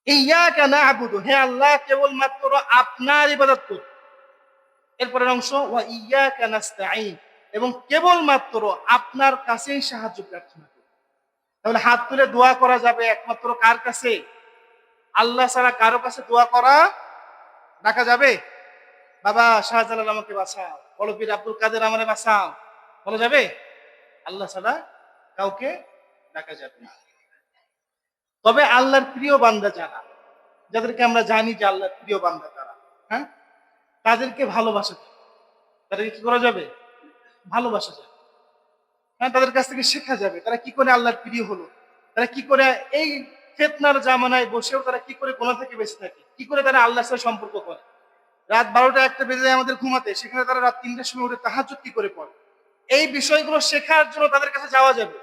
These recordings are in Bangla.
ইয়াকা না'বুদু, হে আল্লাহ কেবলমাত্র আপনার ইবাদত করি। এরপরের অংশ ওয়া ইয়াকা নাস্তাঈন, এবং কেবলমাত্র আপনার কাছেই সাহায্য প্রার্থনা করি। তাহলে হাত তুলে দোয়া করা যাবে একমাত্র কার কাছে? আল্লাহ ছাড়া কারো কাছে দোয়া করা ডাকা যাবে? বাবা শাহজালাল আমাকে বাঁচাও, বলো পীর আব্দুল কাদের আমারে বাঁচাও, বলা যাবে? আল্লাহ ছাড়া কাউকে ডাকা যাবে না। তবে আল্লাহর প্রিয় বান্দা যারা, যাদেরকে আমরা জানি যে আল্লাহর প্রিয় বান্দা তারা, হ্যাঁ, তাদেরকে ভালোবাসা যাবে। তাদেরকে কি করা যাবে? ভালোবাসা যাবে। হ্যাঁ, তাদের কাছ থেকে শেখা যাবে তারা কি করে আল্লাহর প্রিয় হলো, তারা কি করে এই ফিতনার জামানায় বসেও তারা কি করে গুনাহ থেকে বেঁচে থাকে, কি করে তারা আল্লাহর সাথে সম্পর্ক করে। রাত 12টা 1টা বেজে যায় আমাদের ঘুমাতে, সেখানে তারা রাত 3টার সময় উঠে তাহাজ্জুদ কি করে পড়ে। এই বিষয়গুলো শেখার জন্য তাদের কাছে যাওয়া যাবে।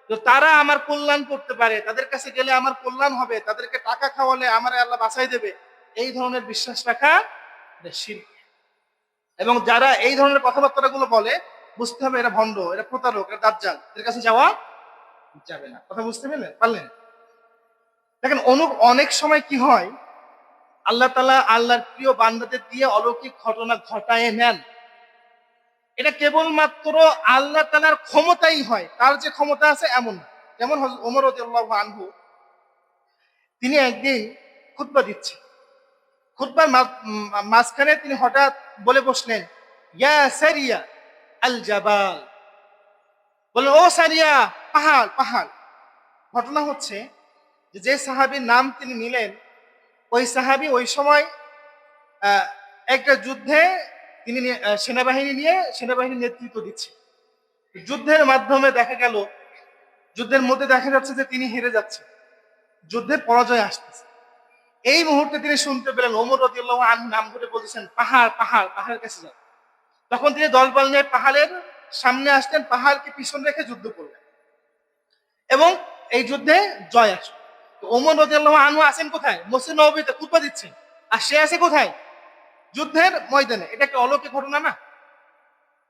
তো তারা আমার কল্যাণ করতে পারে, তাদের কাছে গেলে আমার কল্যাণ হবে, তাদেরকে টাকা খাওয়ালে আমারে আল্লাহ বাঁচাই দেবে, এই ধরনের বিশ্বাস রাখা এটা শিরক। এবং যারা এই ধরনের কথাবার্তাগুলো বলে, বুঝতে হবে এরা ভণ্ড, এরা প্রতারক, এরা দাজ্জাল, এদের কাছে যাওয়া যাবে না। কথা বুঝতে পারলেন? দেখেন অনেক সময় কি হয়, আল্লাহ তাআলা আল্লাহর প্রিয় বান্দাদের দিয়ে অলৌকিক ঘটনা ঘটায় নেন। এটা কেবলমাত্র আল্লাহ তাআলার ক্ষমতাই হয়, তার যে ক্ষমতা আছে এমন না। যেমন হযরত ওমর রাদিয়াল্লাহু আনহু, তিনি একদিন খুতবা দিচ্ছেন, খুতবার মাঝখানে তিনি হঠাৎ বলে বসলেন, ইয়া সারিয়া আল জাবাল, বললেন ও সারিয়া, পাহাড় পাহাড়। ঘটনা হচ্ছে যে সাহাবীর নাম তিনি নিলেন, ওই সাহাবী ওই সময় একটা যুদ্ধে তিনি সেনাবাহিনীর নেতৃত্ব দিচ্ছে। যুদ্ধের মাধ্যমে দেখা গেল, যুদ্ধের মধ্যে দেখা যাচ্ছে যে তিনি হেরে যাচ্ছেন, যুদ্ধে পরাজয় আসতেছে। এই মুহূর্তে তিনি শুনতে পেলেন ওমর রাদিয়াল্লাহু আনহু নাম ধরে বলছেন, পাহাড় পাহাড়, পাহাড়ের কাছে যান। তখন তিনি দলবল নিয়ে পাহাড়ের সামনে আসলেন, পাহাড়কে পিছন রেখে যুদ্ধ করলেন এবং এই যুদ্ধে জয় আসলো। ওমর রাদিয়াল্লাহু আনহু আছেন কোথায়? মসজিদ নববীতে খুতবা দিচ্ছেন, আর সে আছে কোথায়? যুদ্ধের ময়দানে। এটা একটা অলৌকিক ঘটনা না?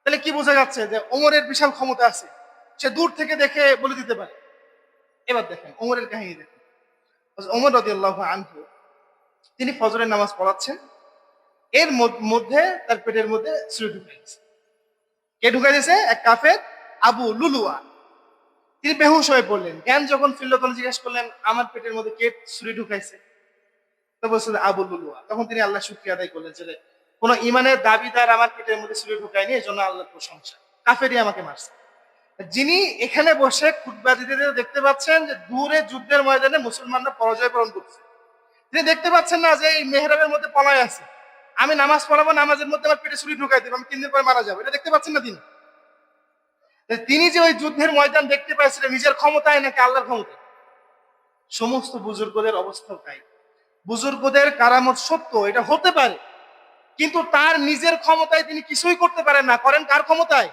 তাহলে কি বোঝা যাচ্ছে যে ওমরের বিশাল ক্ষমতা আছে, সে দূর থেকে দেখে বলে দিতে পারে। এবার দেখেন ওমরের কাহিনী দেখেন। ওমর রাদিয়াল্লাহু আনহু তিনি ফজরের নামাজ পড়াচ্ছেন, এর মধ্যে তার পেটের মধ্যে ছুরি ঢুকে গেছে। কে ঢুকাই দিয়েছে? এক কাফের, আবু লুলুয়া। তিনি বেহুশ হয়ে পড়লেন। জ্ঞান যখন ফিরল তখন জিজ্ঞেস করলেন, আমার পেটের মধ্যে কে ছুরি ঢুকাইছে? তো বলছিল আবু লুলুয়া। তখন তিনি আল্লাহ শুকরিয়া আদায় করলেন যে কোন ইমানের দাবিদার আমার পেটের মধ্যে ছুরি ঢুকায়নি, এই জন্য আল্লাহর প্রশংসা, কাফেরই আমাকে মারছে। যিনি এখানে বসে খুতবা দিতে দেখতে পাচ্ছেন যে দূরে যুদ্ধের ময়দানে মুসলমানরা পরাজয় বরণ করছে, তিনি দেখতে পাচ্ছেন না যে এই মেহরাবের মধ্যে পলায় আছে, আমি নামাজ পড়াবো, নামাজের মধ্যে আমার পেটে ছুরি ঢুকাই দেবো, আমি 3 দিন পরে মারা যাবো, এটা দেখতে পাচ্ছেন না তিনি? তিনি যে ওই যুদ্ধের ময়দান দেখতে পাচ্ছিলেন নিজের ক্ষমতায় নাকি আল্লাহর ক্ষমতায়? সমস্ত বুজুর্গদের অবস্থাও তাই। বুজুর্গদের কারামত সত্য, এটা হতে পারে, কিন্তু তার নিজের ক্ষমতায় তিনি কিছুই করতে পারেন না। করেন কার ক্ষমতায়?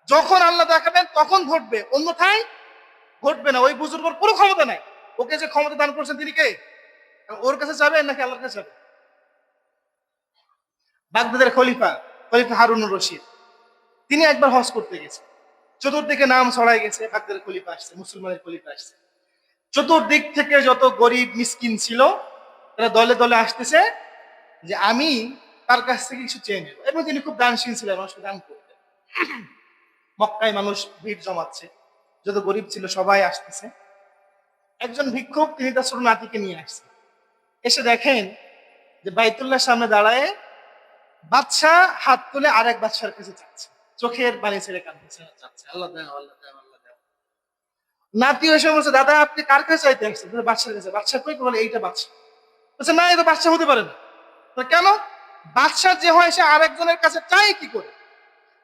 যখন আল্লাহ দেখাবেন তখন ঘটবে, অন্যথায় ঘটবে না। ওই বুজুর্গর কোনো ক্ষমতা নাই। ওকে যে ক্ষমতা দান করছেন তিনি কে? ওর কাছে যাবেন নাকি আল্লাহর কাছে যাবেন? বাগদাদের খলিফা হারুনুর রশিদ, তিনি একবার হজ করতে গেছেন। চতুর্দিকে নাম ছড়াই গেছে, বাগদাদের খলিফা আসছে, মুসলমানের খলিফা আসছে। চতুর্দিক থেকে যত গরিব মিসকিন ছিল তারা দলে দলে আসতেছে যে আমি তার কাছ থেকে কিছু চেয়ে নেব, এবং তিনি খুব দানশীল ছিলেন, মানুষকে দান করতেন। মক্কায় মানুষ ভিড় জমাচ্ছে, যত গরিব ছিল সবাই আসতেছে। একজন ভিক্ষুক তিনি তার ছোট নাতিকে নিয়ে আসছে, এসে দেখেন যে বাইতুল্লাহর সামনে দাঁড়ায় বাদশা হাত তুলে আরেক বাদশার কাছে যাচ্ছে, চোখের পানি ছেড়ে কাঁদতেছে, যাচ্ছে আল্লাহ দাও আল্লাহ দাও আল্লাহ দাও। নাতি এসে বলছে, দাদা আপনি কার কাছে চাইতে আসছেন? বাদশার কাছে। বাদশা কই? বলে এইটা বাদশা। বলছে না, এটা বাদশা হতে পারে না। কেন? বাদশা যে হয় সে আরেকজনের কাছে চায় কি করে?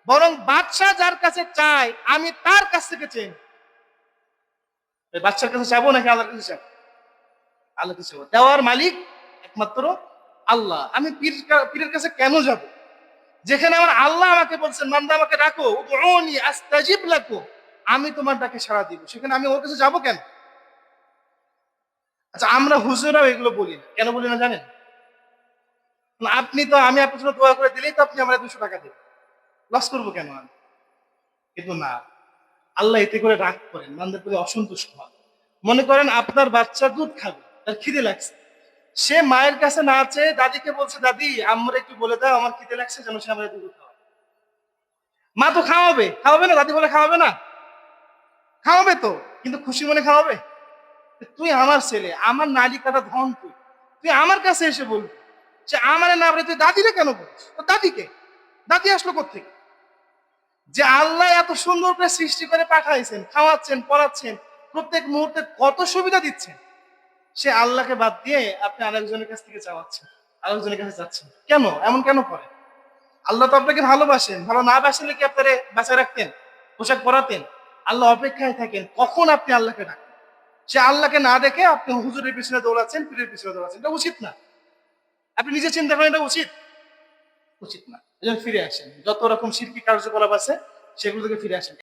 বরং বাদশা যার কাছে চায় আমি তার কাছ থেকে চেয়ে নিই। বাদশার কাছে চাবো নাকি আল্লাহর কাছে চাবো? আল্লাহ কাছে চাবো। দেওয়ার মালিক একমাত্র আল্লাহ। আমি পীরের কাছে কেন যাব, যেখানে আমার আল্লাহ আমাকে বলছেন বান্দা আমাকে ডাকো, উদউনি আস্তাজিব লাকুম, আমি তোমার ডাকে সাড়া দিব, সেখানে আমি ওর কাছে যাবো কেন? আচ্ছা, আমরা হুজুরাও এগুলো বলি না। কেন বলি না জানেন? আমি আপনার জন্য দোয়া করে দিলেই তো আপনি আমরা 200 টাকা দেবেন, লস করবো কেন আমি? কিন্তু না, আল্লাহ এতে করে রাগ করেন, বান্দার প্রতি অসন্তুষ্ট হন। মনে করেন আপনার বাচ্চা দুধ খাবে, তার খিদে লাগছে, সে মায়ের কাছে না চেয়ে দাদিকে বলছে, দাদি আম্মুরে একটু বলে দাও আমার খিদে লাগছে যেন সে আমার দুধ খাওয়ায়। মা তো খাওয়াবে, খাওয়াবে না? দাদি বলে খাওয়াবে না? খাওয়াবে তো, কিন্তু খুশি মনে খাওয়াবে? তুই আমার ছেলে, আমার নারী কাটা ধন, তুই তুই আমার কাছে এসে বলবি যে আমারে না বলে তুই দাদিরে কেন বলিস? তো দাদিকে, দাদি আসলো কোত্থেকে? যে আল্লাহ এত সুন্দর করে সৃষ্টি করে পাঠাইছেন, খাওয়াচ্ছেন, পড়াচ্ছেন, প্রত্যেক মুহূর্তে কত সুবিধা দিচ্ছেন, সে আল্লাহকে বাদ দিয়ে আপনি আরেকজনের কাছ থেকে চাওয়াচ্ছেন, আরেকজনের কাছে যাচ্ছেন কেন? এমন কেন করেন? আল্লাহ তো আপনাকে ভালোবাসেন, ভালো না বাসলে কি আপনারে বাঁচায় রাখতেন, পোশাক পরাতেন? আল্লাহ অপেক্ষায় থাকেন কখন আপনি আল্লাহকে ডাকেন। সে আল্লাহকে না দেখে আপনি হুজুরের পিছনে দৌড়াচ্ছেন, পীরের পিছনে দৌড়াচ্ছেন, এটা উচিত না। আপনি নিজে চিন্তা করেন, এটা উচিত? উচিত না। এই জন্য ফিরে আসেন, যত রকম শিরকি কার্যকলাপ আছে সেগুলো থেকে ফিরে আসেন।